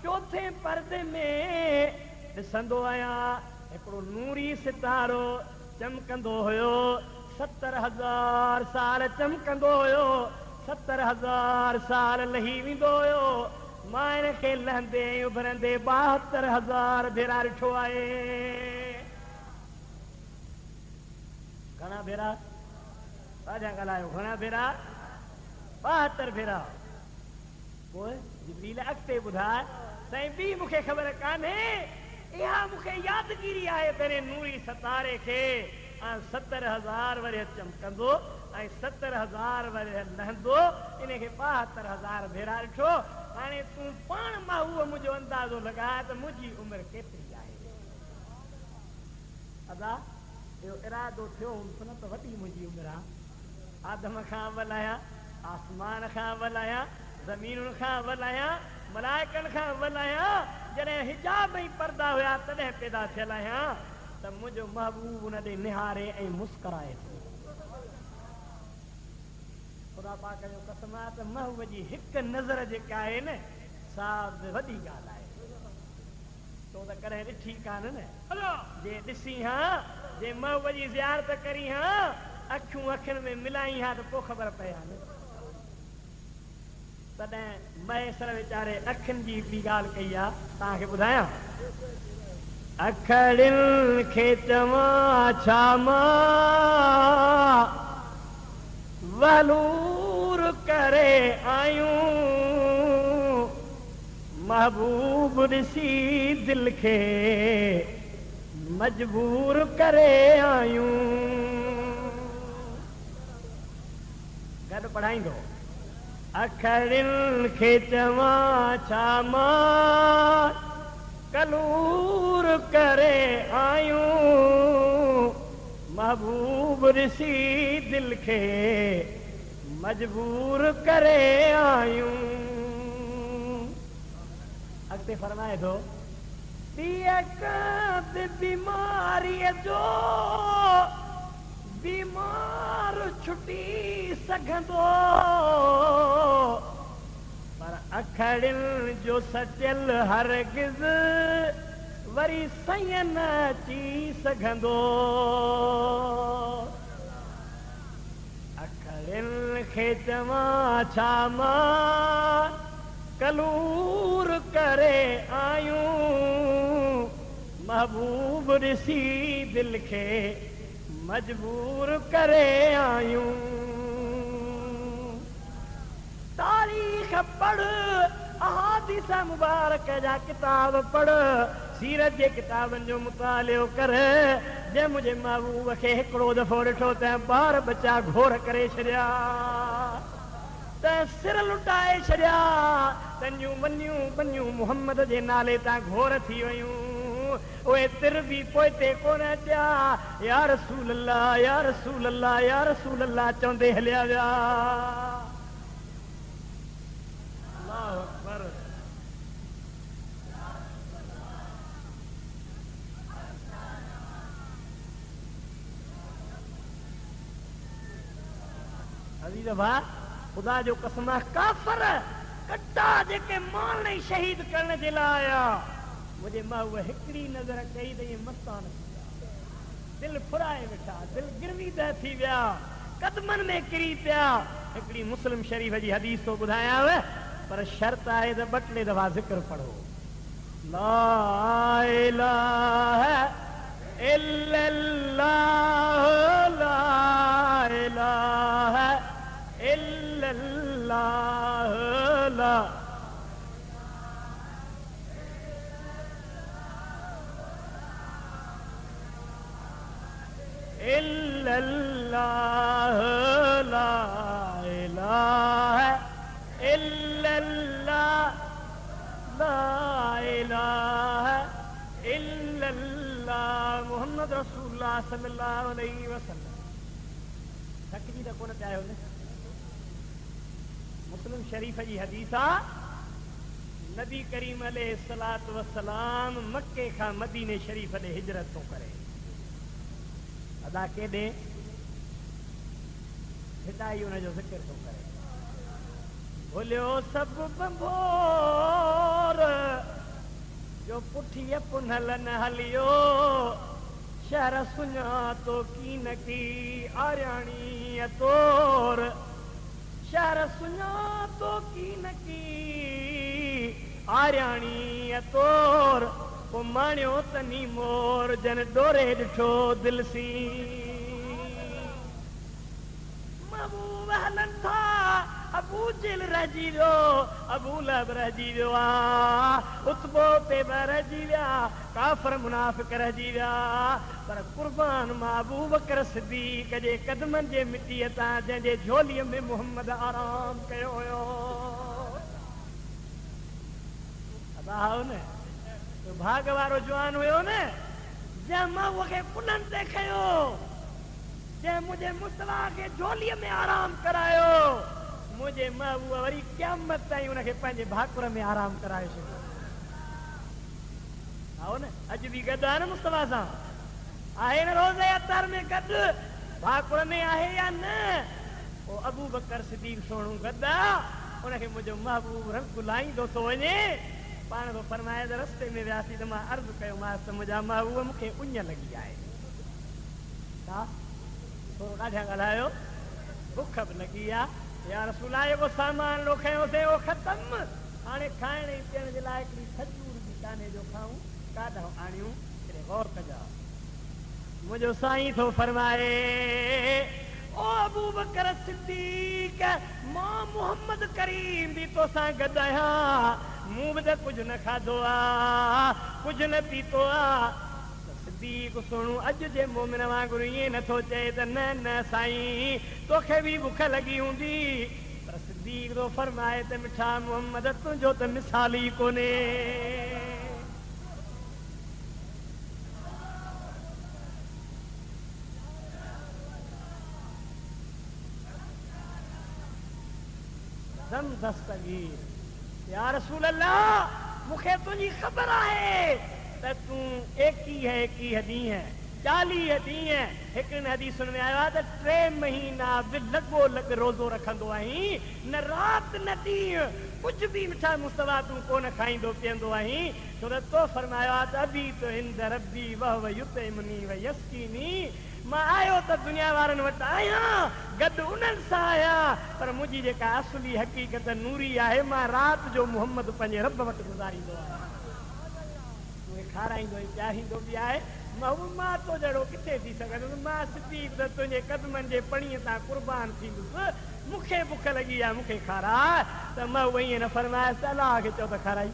चौथे पर्दे में ॾिसंदो आहियां हिकिड़ो नूरी सितारो चमकंदो हुयो 70,000 साल चमकंदो हुयो 70,000 साल लही वेंदो हुयो मां हिन खे लहंदे उभरंदे 72,000 भेरा ॾिठो आहे घणा भेरा ताज़ा ॻाल्हायो घणा भेरा 72 भेरा पोइ जिब्रील अॻिते ॿुधाए साईं ॿी मूंखे ख़बर कान्हे इहा मूंखे यादगिरी आहे तेरे नूरी सितारे खे 70,000 वरी चमकंदो ऐं 70,000 वरी लहंदो इनखे 72,000 भेरा ॾिठो हाणे तूं पाण मां उहो मुंहिंजो अंदाज़ो लॻाए त मुंहिंजी उमिरि केतिरी आहे अदा इहो इरादो थियो न त वॾी मुंहिंजी उमिरि आहे आदम खां अवल आहियां आसमान खां अवल आहियां ज़मीनुनि खां अवल आहियां मलाइकनि खां अवल आहियां जॾहिं हिजाब ऐं पर्दा हुया तॾहिं पैदा थियल आहियां त मुंहिंजो महबूब उन ॾे निहारे ऐं मुस्कराए थो ख़ुदा पाक जो कसम आहे त महबूब जी हिकु नज़र जेका आहे न सा वॾी ॻाल्हि आहे तो त कॾहिं ॾिठी कान न जे ॾिसी हा जे महबूब जी ज़ियारत करी हा अखियूं अखियुनि में मिलाई हा त पोइ ख़बर पए हा न तॾहिं महेश्वर वीचारे अखियुनि जी ॿी ॻाल्हि कई आहे तव्हांखे ॿुधायां अखड़ियुनि खे चवां छा मां वलूर करे आयूं महबूब ॾिसी दिलि खे मजबूर करे आयूं गॾु पढ़ाईंदो अखड़ियुनि खे चवां छा मां कलूर करे आयूं महबूब ॾिसी दिलि खे मजबूर करे आयूं अॻिते फरमाए थो बीमारीअ जो बीमार छुटी सघंदो पर अखड़ियुनि जो सचियल हरगिज़ वरी सईं न अची सघंदो अखड़ियुनि खे चवां छा मां कलूर करे आयूं महबूब ॾिसी दिलि खे मजबूर करे आयूं तारीख़ पढ़ अहादीस मुबारक जा किताब पढ़ सीरत जे किताबनि जो मुतालियो कर जे मुंहिंजे महबूब खे हिकिड़ो दफ़ो ॾिठो त ॿार बच्चा घोर करे छॾिया त सिर लुटाए छॾिया तंहिंजूं वञूं बनियूं मुहम्मद जे नाले तां घोर थी वयूं उहे तिर बि पोइते कोन अचिया या रसूल अल्लाह या रसूल अल्लाह या रसूल अल्लाह चवंदे हलिया विया अल्लाहु अकबर अज़ीज़ भाउ ख़ुदा जो कसम काफ़र कटा जेके मारणे शहीद करण जे लाइ आया मुझे महबूब हिकिड़ी नज़र कई त इहे मस्तान दिलि फुराए वेठा दिलि गिरवीदा थी विया कदमनि में किरी पिया हिकिड़ी मुस्लिम शरीफ़ जी हदीस थो ॿुधायांव पर शर्त आहे त ॿ टे दफ़ा ज़िक्र पढ़ो ला इलाहा इल्लल्लाह ला इलाहा इल्लल्लाह ला इल्लल्लाह ला इलाहा इल्लल्लाह ला इलाहा इल्लल्लाह मुहम्मद रसूलुल्लाह सल्लल्लाहु अलैहि वसल्लम थकिजी त कोन पिया आहियो न मुस्लिम शरीफ़ जी हदीस आहे नबी करीम अलैहिस्सलातु वस्सलाम मक्के खां मदीने शरीफ़ ॾे हिजरत थो करे अदा केॾे हिदाई हुनजो ज़िक्र थो करे भुलियो सभु बंभोर जो पुठ उठी पुनल न हलियो शहर सुञा तो की न की आर्याणी तोर शहर सुञा तो की न की आर्याणी तोर पो माणियो तनी मोर जन डोरे ॾिठो दिल सी महबूब हलन था अबू जिल रजी वियो अबू लहब रजी वियो उतबो ते रजी विया काफर मुनाफिक रजी विया पर कुर्बान महबू बकर सिद्दीक जे कदमनि जे मिटीअ तां जंहिंजे झोलीअ में मोहम्मद आराम कयो हुयो न भाग वारो जवान हुयो न जंहिं महबूब खे कुननि ते खयो जंहिं मुंहिंजे मुस्तफा खे झोलीअ में आराम करायो मुंहिंजे महबूब वरी क़यामत ताईं उनखे पंहिंजे भाकुर में आराम कराए छॾियो आओ न अॼु बि गॾु आहे न मुस्तफा सां आहे न रोज़े अतर में गॾु भाकुर में आहे या न पोइ अबू बकर सिद्दीक़ सोणू गॾु आहे उनखे मुंहिंजो महबूब रंग लाहींदो थो वञे पाण तो फरमाए त रस्ते में वियासीं त मां अर्ज़ु कयोमांसि त मुंहिंजा महबूब मूंखे उञ लॻी आहे छा थोरो काॾियां ॻाल्हायो बुख बि लॻी आहे या रसूला जेको सामान रखियोसीं उहो ख़तमु हाणे खाइण ऐं पीअण जे लाइ हिकिड़ी खजूर बि कान्हे जो खाऊं काॾां आणियूं हेॾे गौर कजां मुंहिंजो साईं थो फरमाए ओ अबू बकर सिद्दीक मां मोहम्मद करीम बि तोसां गॾु आहियां मूं बि त कुझु न खाधो आहे कुझु न पीतो आहे सिद्दीक सोणू अॼु जे मोमिन वांगुरु ईअं नथो चए त न न साईं तोखे बि बुख लॻी हूंदी पर सिद्दीक थो फरमाए त मिठा मोहम्मद तुंहिंजो त मिसाल ई कोन्हे दस्तगीर या रसूल अल्लाह मूंखे तुंहिंजी ख़बर आहे त तूं 21 ॾींहं 40 ॾींहं हिकिड़े हदीसुनि में आयो आहे त 3 महीना बि लॻो लॻ रोज़ो रखंदो आहीं न राति न ॾींहुं कुझु बि मिठा मुस्तफा तूं कोन खाईंदो पीअंदो आहीं छो त तो फरमायो आहे त अबी तो हिंद रबी वह युतइमुनी व यस्कीनी मां आयो त दुनिया वारनि वटि आहियां गॾु उन्हनि सां आहियां पर मुंहिंजी जेका असली हक़ीक़त नूरी आहे मां राति जो मोहम्मद पंहिंजे रब वटि गुज़ारींदो आहियां मूंखे खाराईंदो ऐं प्यारींदो बि आहे मां तो जहिड़ो किथे थी सघंदुसि मां सिद्दीक़ त तुंहिंजे कदमनि जे पणीअ तां कुर्बान थींदुसि मूंखे बुख लॻी आहे मूंखे खाराए त मां उहो ईअं न फरमायसि त अलाह खे चओ त खाराई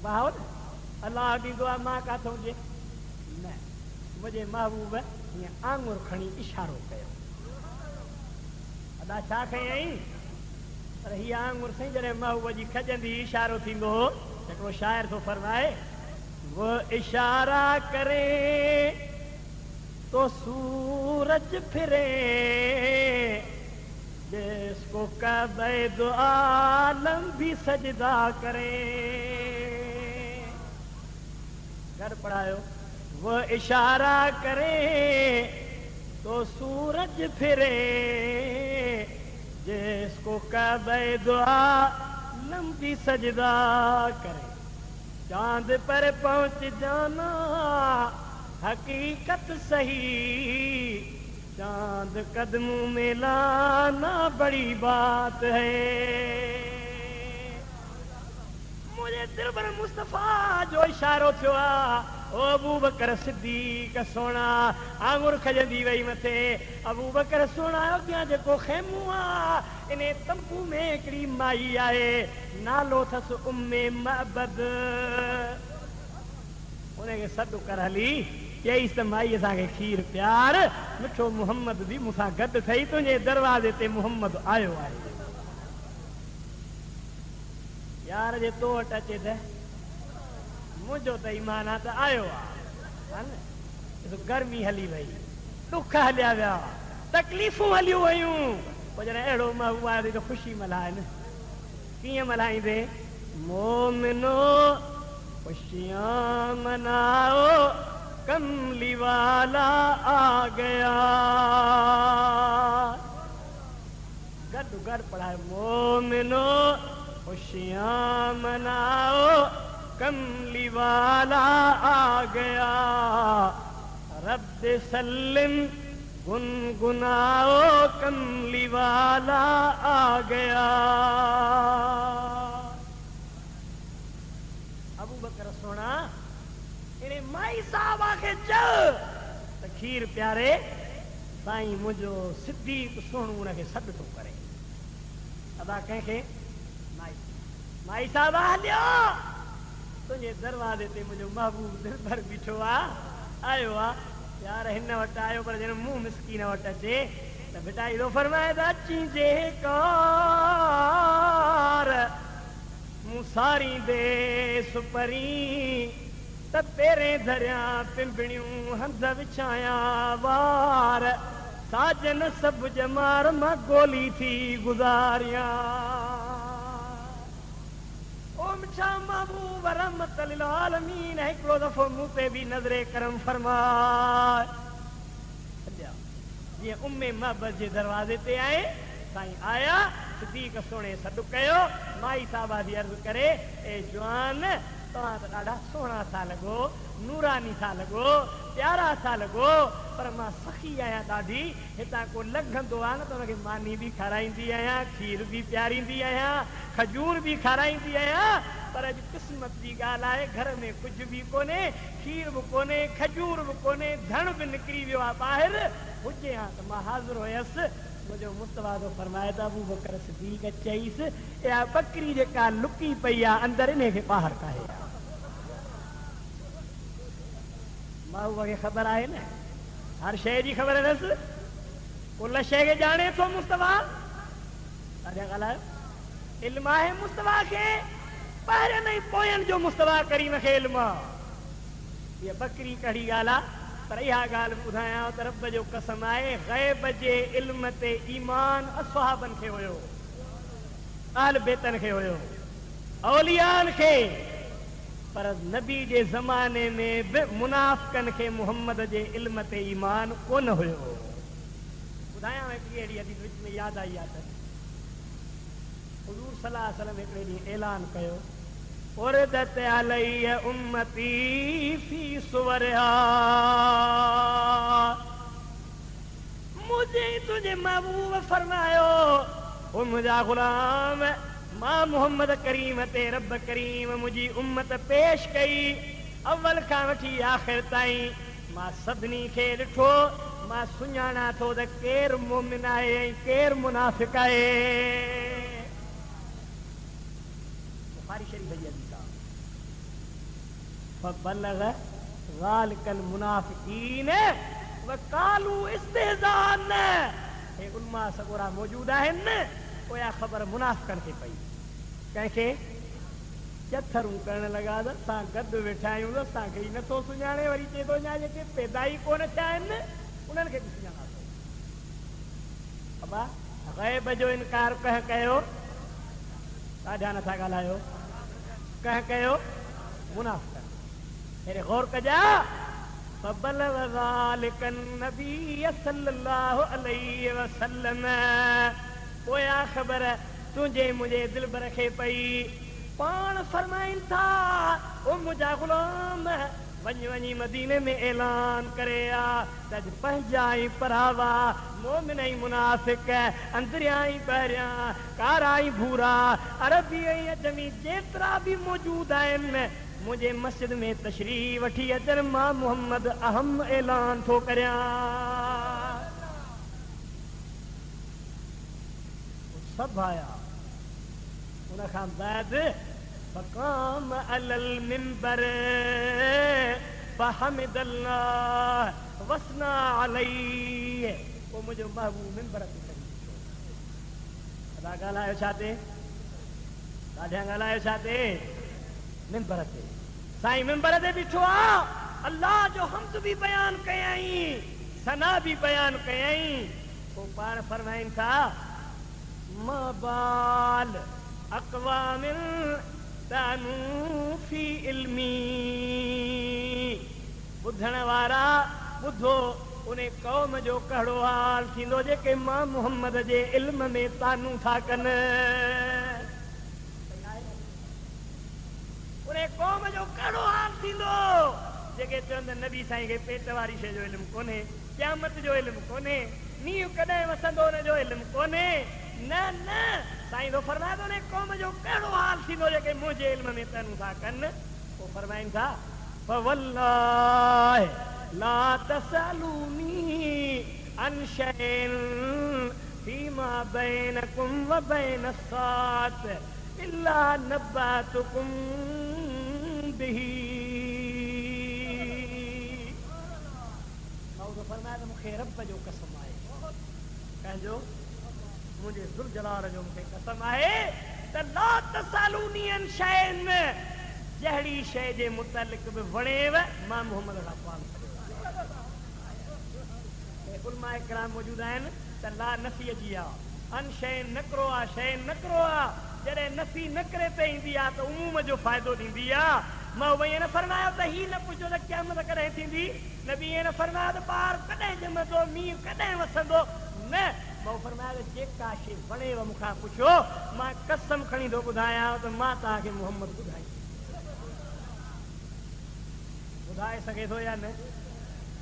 भाउ अलाह ॾींदो आहे मां काथो हुजे न मुंहिंजे महबूब हीअं आङुर खणी इशारो कयो अदा छा कयईं पर हीअ आङुर साईं जॾहिं महबूब जी खजंदी इशारो थींदो हो हिकिड़ो शाइर थो फरमाए वो इशारा करे तो सूरज फिरे जिसको कबे दो आलम भी सजदा करे घर पढ़ायो वो इशारा करे तो सूरज फिरे जिसको कबे दो आलम भी सजदा करे चांद पर पहुंच जाना हकीकत सही चांद कदमों में लाना बड़ी बात है मुझे दिलबर मुस्तफा जो इशारो थियो ओ अबू बकर सिद्दीक सोना आंगुर खजंदी वई मथे अबू बकर सोना अॻियां जेको खेमू आहे इन तंबू में हिकिड़ी माई आहे नालो अथसि उम्मे मअबद उनखे सॾु कर हली चईसि त माई असांखे खीर प्यार मिठो मुहम्मद बि मूंसां गॾु थई तुंहिंजे दरवाज़े ते मुहम्मद आयो आहे यार जे तो वटि अचे त मुंहिंजो त ईमान आहे त आयो आहे गर्मी हली वई दुख हलिया विया तकलीफ़ूं हलियूं वयूं पोइ जॾहिं अहिड़ो महबूब आयो त ख़ुशी मल्हाए न कीअं मल्हाईंदे मोमिनो खुशियां मनाओ कमली वाला आ गया गॾु गॾु पढ़ाए मोमिनो खुशियां मनाओ कमली वाला आ गया, रब्बे सल्लिम गुनगुनाओ कमली वाला आ गया। अबू बकर सोना इन्हें माई साहब आके चल तो खीर प्यारे साईं मुझो सिद्दीक सोनू उनखे सॾु थो करे। अदा कंहिंखे माई साहब हलियो तुझे दरवाजे ते मुझो महबूब दिलबर बीठो आयो यार हिन वटि आयो पर जन मुंह मिसकीन वटि अचे त बेटा इहो फरमाए त अची जे कार मूं सारी दे सुपरी त तेरे धरिया पिंबड़ियूं हंध विछाया वार साजन सब जमार मां गोली थी गुजारिया। ओ मिठा महबूब रहमत लिल आलमीन हिकिड़ो दफ़ो मूं ते बि नज़रे करम फरमाए। जीअं उम्मे महबत जे दरवाज़े ते आए साईं आया सिद्दीक़ सोणे सॾु कयो। माई साहबा जी अर्ज़ करे ए जवान तव्हां त ॾाढा सुहिणा था लॻो, नूरानी था लॻो, प्यारा था लॻो, पर मां सखी आहियां ॾाढी। हितां को लंघंदो आहे न त हुनखे मानी बि खाराईंदी आहियां, खीर बि पियारींदी आहियां, खजूर बि खाराईंदी आहियां, पर अॼु क़िस्मत जी ॻाल्हि आहे घर में कुझु बि कोन्हे, खीर बि कोन्हे, खजूर बि कोन्हे, धण बि निकिरी वियो आहे ॿाहिरि। हुजे हा त मां हाज़िर हुयसि। मुंहिंजो मुस्तफ़ा थो फरमाए त अबू बकर सिद्दीक़ चईसि इहा बकरी जेका लुकी पई आहे अंदरि इन खे ॿाहिरि काहे आहे। महबूब खे ख़बर आहे न, हर शइ जी ख़बर अथसि, कुल शइ खे ॼाणे थो मुस्तफ़ा। ॾाढा ॻाल्हायो इल्मु आहे मुस्तफ़ा खे, ॿाहिरि न पोयनि जो मुस्तफ़ा करीम खे इल्मु आहे। इहा बकरी कहिड़ी ॻाल्हि आहे, पर इहा ॻाल्हि ॿुधायां त रब जो कसम आहे ग़ैब जे इल्म ते ईमान असहाबनि खे हुयो, आल बेतन खे हुयो, औलियान खे, पर नबी जे ज़माने में बि मुनाफ़िकनि खे मुहम्मद जे इल्म ते ईमान कोन हुयो। ॿुधायां हिकिड़ी अहिड़ी हदीस विच में यादि आई आहे त हुज़ूर सल्लल्लाहु अलैहि वसल्लम हिकिड़े ॾींहुं ऐलान कयो उरदत अलैहि उम्मती फी सुवरिहा, मुझे तुझे महबूब फरमायो ओ मुंहिंजा ग़ुलाम मां मोहम्मद करीम ते रब करीम मुंहिंजी उम्मत पेश कई, अव्वल खां वठी आख़िर ताईं मां सभिनी खे ॾिठो, मां सुञाणा थो त केरु मोमिन आहे ऐं केरु मुनाफ़िक़ आहे। बुखारी शरीफ़ जी हदीस आहे फबलग ज़ालिकल मुनाफ़िक़ीन वक़ालू इस्तिहज़ान। हे उलमा सगोरा मौजूद आहिनि, पोयां ख़बर मुनाफ़िक़नि खे पई, कंहिंखे चथरूं करण लॻा त असां गॾु वेठा आहियूं त असांखे ई नथो सुञाणे, वरी चए थो अञा जेके पैदा ई कोन थिया आहिनि उन्हनि खे बि सुञाणा थो। अबा ग़ैब जो इनकार कंहिं कयो, ॾाढा नथा ॻाल्हायो, कंहिं कयो मुनाफ़िक़नि। हेॾे गौर कजा फबलग ज़ालिकन नबी सल्लल्लाहु अलैहि वसल्लम, पोयां ख़बर तुंहिंजे मुंहिंजे दिलबर खे पई। पाण फरमाइनि था ओ मुंहिंजा ग़ुलाम वञी वञी मदीने में ऐलान करे आ त अॼु पंहिंजा ई परावा मोमिन ऐं मुनाफ़िक़, अंदरियां ई ॿाहिरियां, कारा ई भूरा, अरबी ऐं अजमी जेतिरा बि मौजूद आहिनि मुंहिंजे मस्जिद में तशरीफ़ वठी अचनि, मां मोहम्मद अहम ऐलान थो करियां। सभु आया उन खां बाद फ़क़ाम अलल मिंबर फ़हमिदल्लाह वस्ना अलैहि, पोइ मुंहिंजो महबूब मिंबर ते चढ़ी बीठो। अदा ॻाल्हायो छा ते, ॾाढा ॻाल्हायो छा ते, मिंबर ते। साईं मिंबर ते बीठो आहे, अल्लाह जो हम्द बि बयान कयई, सना बि बयान कयई। पोइ पाण फरमाइनि था मबाल अक़वामिन तानू फी इल्मी, ॿुधण वारा ॿुधो उन क़ौम जो कहिड़ो हाल थींदो जेके मां मुहम्मद जे इल्म में तानू था कनि। उन कौम जो कहिड़ो हाल थींदो जेके चवंदा नबी साईं खे पेट वारी शइ जो इल्मु कोन्हे, क़यामत जो इल्मु कोन्हे, मींहुं कॾहिं वसंदो हुन जो इल्मु कोन्हे। न न, साईं तो फरमाए थो न कौम जो कहिड़ो हाल थींदो जेके मुंहिंजे इल्म में तन था कनि। पोइ फरमाइनि था फवल्लाहि ला तसअलूनी अन शैइन फीमा बैनकुम व बैन अस्सात इल्ला नब्बातुकुम बिही। फरमाया तो मूंखे रब जो कसम आहे, कंहिंजो मुंहिंजे ज़ुल जलाल जो मूंखे कसम आहे त ला तसअलूनी अन शैइन, जहिड़ी शइ जे मुतलिक़ बि वणेव मां मोहम्मद खां सुवाल करियो। उलमा इकराम मौजूद आहिनि त ला नफ़ी जी आहे, अन शैइन नकरो आहे, शैइन नकरो आहे। जॾहिं नफ़ी नकरे ते ईंदी आहे त उमूम जो फ़ाइदो ॾींदी आहे। मां वही न फरमायो त ही न पुछो त क़यामत कॾहिं थींदी, नबी न फरमायो त ॿार कॾहिं ॼमंदो, मींहुं कॾहिं वसंदो, न। मां फरमायो त जेका शइ वणेव मूंखां पुछो, मां कसम खणी थो ॿुधायां त मां तव्हांखे मोहम्मद ॿुधाए सघे थो या न?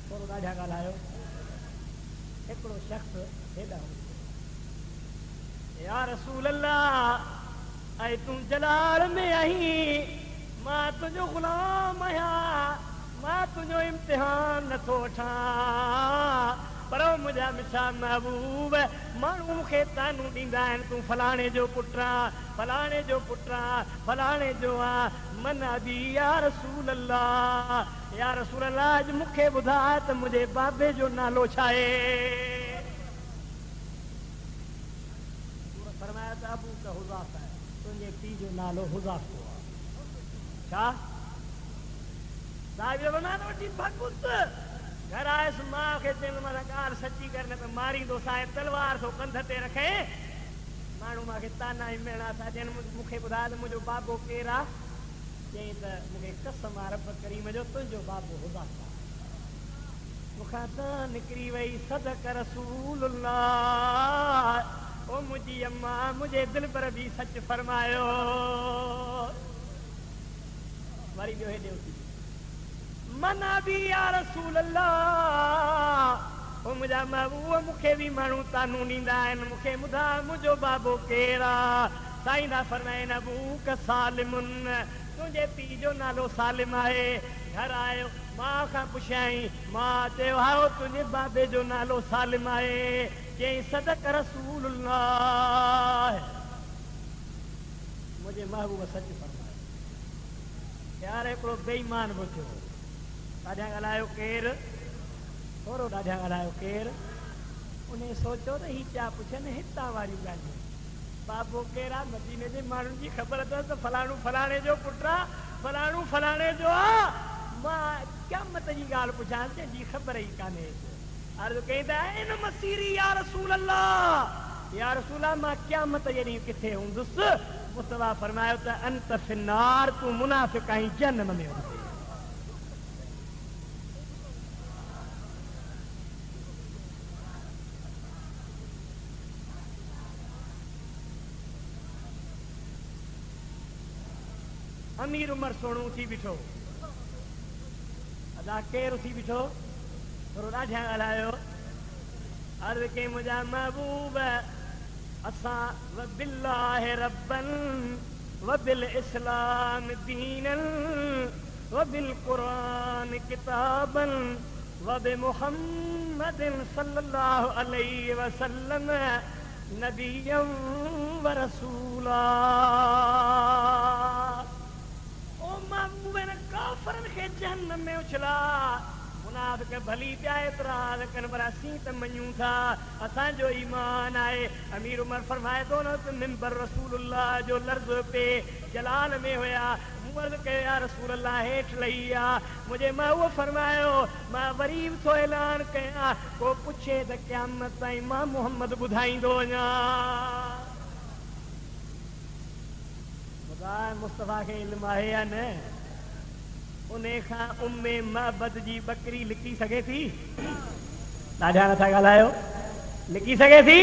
थोरो ॾाढा ॻाल्हायो। हिकिड़ो शख़्स हेॾा या रसूल अल्लाह, ऐं तूं जलाल में आहीं, मां तुंहिंजो ग़ुलाम आहियां, मां तुंहिंजो इम्तिहान नथो वठां, पर मुंहिंजा मिठा महबूब माण्हू मूंखे तानू ॾींदा आहिनि, तूं फलाणे जो पुटु आं, फलाणे जो पुटु आं, फलाणे जो आं। मन अबी या रसूल अल्लाह, या रसूल अल्लाह अॼु मूंखे ॿुधा त मुंहिंजे बाबे जो नालो छा आहे? फरमाया त अबू का हुज़ाफ़ा आहे, तुंहिंजे पीउ जो नालो हुज़ाफ़ो आहे। छा साहिब वठी भॻुत घर आयुसि, मां खे चयमि मां ॻाल्हि सची कर न त मारींदो, साहिब तलवार थो कंध ते रखे। माण्हू मूंखे ताना ई मेणा था ॾियनि, मूंखे ॿुधाए त मुंहिंजो बाबो केरु आहे? चयईं त मूंखे कसम आहे रब करीम जो, तुंहिंजो बाबो हुज़ाफ़ा। मूंखां त निकिरी वई सदक रसूलुल्लाह, ओ मुंहिंजी अम्मा, मुंहिंजे दिलि पर बि सच फरमायो। वरी ॿियो हेॾे उथी मना बि या रसूल अल्लाह, ओ मुंहिंजा महबूब मूंखे बि माण्हू तानू ॾींदा आहिनि, मूंखे ॿुधा मुंहिंजो बाबो केरु आहे? साईं था फरमाइनि अबूक सालिमुन, तुंहिंजे पीउ जो नालो सालिम आहे। घर आयो, मां खां पुछियईं, मां चयो हा तुंहिंजे बाबे जो नालो सालिम आहे। चयईं सदक रसूलुल्लाह, मुंहिंजे महबूब सच फरमायो। यार हिकिड़ो बेईमान बि थियो, ॾाढा ॻाल्हायो केरु, थोरो ॾाढा ॻाल्हायो केरु, उन सोचियो त ही पिया पुछनि हितां वारियूं ॻाल्हियूं, बाबो केरु आहे? मदीने जे माण्हुनि जी ख़बर अथसि त फलाणू फलाणे जो पुटु आहे, फलाणू फलाणे जो आहे। मां क़यामत जी ॻाल्हि पुछां, जंहिंजी ख़बर ई कान्हे। अर्ज़ु कई त इन मसीरी या रसूल अल्लाह, या रसूल अल्लाह मां क़यामत जे ॾींहुं किथे हूंदुसि? मुस्तफ़ा फरमायो त अंत फिन्नार, तूं मुनाफ़िक़ आहीं, जहन्नम में हूंदे। अमीर उमर सोणू थी बीठो, अदा केरु थी बीठो, थोरो ॾाढा ॻाल्हायो। अर्ज़ु कई मुंहिंजा महबूब, असां व बिल्लाहि रब्बन व बिल इस्लाम दीनन व बिल क़ुरान किताबन व बि मुहम्मदिन सल्लल्लाहु अलैहि वसल्लम नबिय्यन व रसूला। काफ़रनि खे जहन्नम में उछला, मुनाफ़िक़ भली पिया एतिराज़ कनि, पर असीं त मञूं था, असांजो ईमान आहे। अमीर उमर फरमाए थो न त मिंबर रसूलुल्लाह जो लर्ज़ पे जलाल में हुया, मूं अर्ज़ु कयो या रसूलुल्लाह हेठि लही आहे। मुंहिंजे मां उहो फरमायो, मां वरी थो ऐलान कयां, को पुछे त क़यामत ताईं मां मोहम्मद ॿुधाईंदो वञा। मुस्तफ़ा खे इल्मु आहे या न? उन खां उम्मे महबद जी बकरी लिकी सघे थी? ॾाढा नथा ॻाल्हायो, लिकी सघे थी?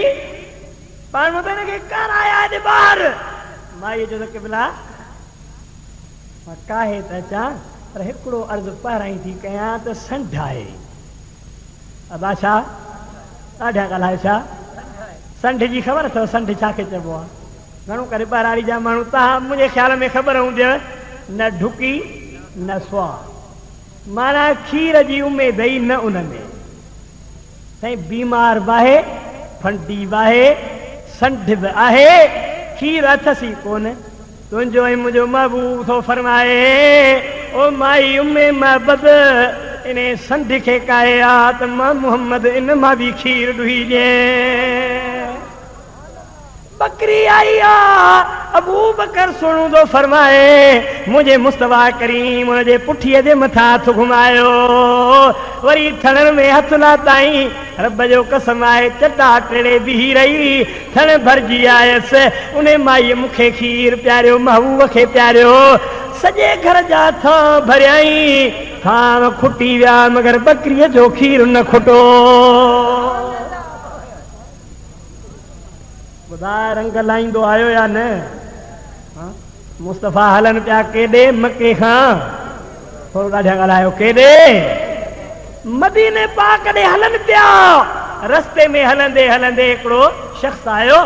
पाण हिनखे कराया अॼु ॿार, माईअ जो त क़िबला काहे त अचां पर हिकिड़ो अर्ज़ पहिरां थी कयां त संढ आहे अदा छा ॾाढा ॻाल्हायो छा संढ जी ख़बर अथव संढ छा खे चइबो आहे घणो करे ॿाराड़ी जा माण्हू तव्हां मुंहिंजे ख़्याल में ख़बर हूंदव न ढुकी न स्वा माना खीर जी उमेद ई न उन में साईं बीमार बाहे फंडी बाहे संढ बि आहे खीर अथसी कोन तुंहिंजो ऐं मुंहिंजो महबूब थो फरमाए ओ माई उमे महबद इन संढ खे काए आ त मां मोहम्मद इन मां बि खीर ॾुही ॾिए बकरी आई आ अबू बकर सुणू थो फरमाए मुंहिंजे मुस्तफा करीम हुनजे पुठीअ जे मथां हथ घुमायो वरी थण में हथ लाताई रब जो कसम आहे चटा टेड़े बीही रही थण भरिजी आयसि उन माईअ मूंखे खीर पियारियो महबूब खे पियारियो सॼे घर जा थां भरियाई थां खुटी विया मगर बकरीअ जो खीर न खुटो ॿुधाए रंग लाहींदो आयो या न मुस्तफ़ा हलन पिया केॾे मके खां थोरो ॾाढा ॻाल्हायो केॾे मदीने पाक ॾे हलन पिया रस्ते में हलंदे हलंदे हिकिड़ो शख़्स आयो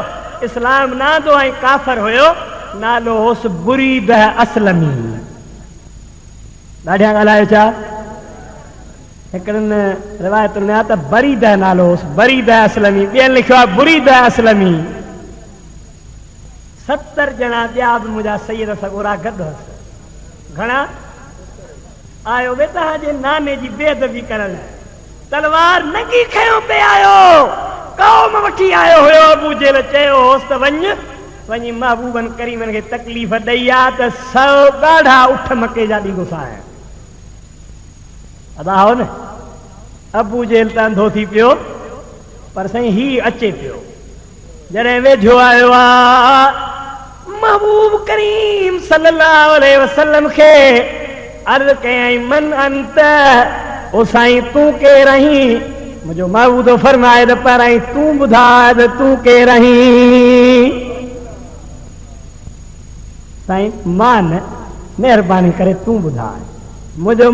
इस्लाम नादो ऐं काफ़र हुयो नालो होसि बुरीद असलमी ॾाढा ॻाल्हायो छा हिकिड़नि रिवायतुनि में आहे त बरीद नालो होसि बरीद असलमी ॿियनि लिखियो आहे बुरीद असलमी 70 ॼणा ॿिया बि मुंहिंजा सैयद सगोरा गॾु हुअसि घणा आयो वे तव्हांजे नाने जी बेअदबी करण तलवार नंगी खयो पे आयो कौम वठी आयो हुयो अबू जेल चयो होसि त वञी महबूबन करीमन खे तकलीफ़ ॾई आ त 100 ॻाढ़ा उठ मके जा ॾींदो सां अदा हो न अबू जेल त अंधो थी पियो पर साईं ही अचे पियो जॾहिं वेझो आयो आहे महबूब करीम सल्लल्लाहु अलैहि वसल्लम खे अर्ज़ कयई मन अंत ओ साईं तूं केरु आहीं मुंहिंजो महबूब थो फरमाए त पहिरां तूं ॿुधाए त तूं केरु आहीं साईं मां न महिरबानी करे तूं ॿुधाए मुंहिंजो